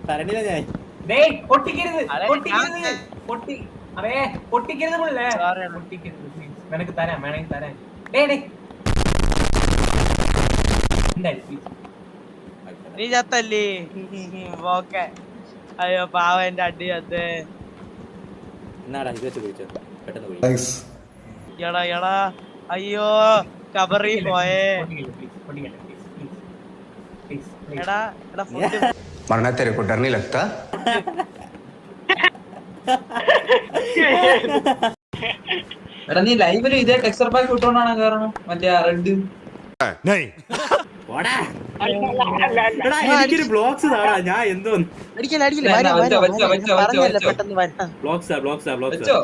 പറഞ്ഞില്ല ഞാൻ. പൊട്ടിക്കരുത് പുള്ളേ, പൊട്ടിക്കരുത് please. നിനക്ക് തരാം, വേണമെങ്കിൽ തരാം. നീ ചത്തല്ലേ? ഓക്കെ. അയ്യോ പാവ എന്റെ അടി അത്. എന്നാടാ ഇത് വെച്ച് കുടിച്ചോ പെട്ടെന്ന് കുടി. എടാ എടാ അയ്യോ കബറി പോയേ. എടാ എടാ ഫുഡ് मरना तेरे को डर नहीं लगता? എടാ നീ ലൈവില് ഇതേ ടെക്സ്ചർ പാക്ക് ഇട്ടോണ്ടാണ് കാരണം മറ്റേ റെഡ്. പോടാ. എടാ എനിക്കൊരു ബ്ലോക്സ് താടാ, ഞാൻ എന്തോ അടിക്കല അടിക്കല പറഞ്ഞല്ലേ പെട്ടെന്ന് വരാം. ബ്ലോക്സാ വെച്ചോ.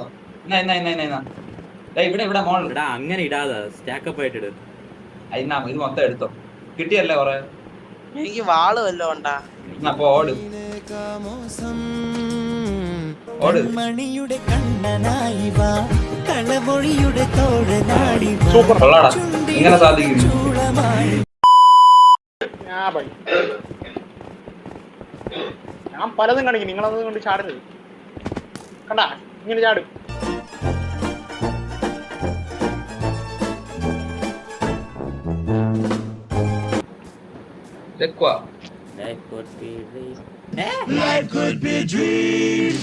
ഇവിടെ ഇവിടെ മോൾ. എടാ അങ്ങനെ ഇടാതെ സ്റ്റാക്കപ്പ് ആയിട്ട് ഇട്. അതിനാ ഇത് മൊത്തം എടുത്തോ, കിട്ടിയല്ലേ കൊറേ. എനിക്ക് വാള് വല്ലോ ഉണ്ടാ. അപ്പൊ ഓട് ഓട്. മണിയുടെ കണ്ണനായി വാ, കളമൊഴിയുടെ തോഴനായി വാ. കൊള്ളാടാ, ഇങ്ങനെ സാധിക്കും. ഞാൻ പലതും കാണിക്കും, നിങ്ങളതൊന്നും കൊണ്ട് ചാടരുത്. കണ്ടാ ഇങ്ങനെ ചാടും. Life could be a dream.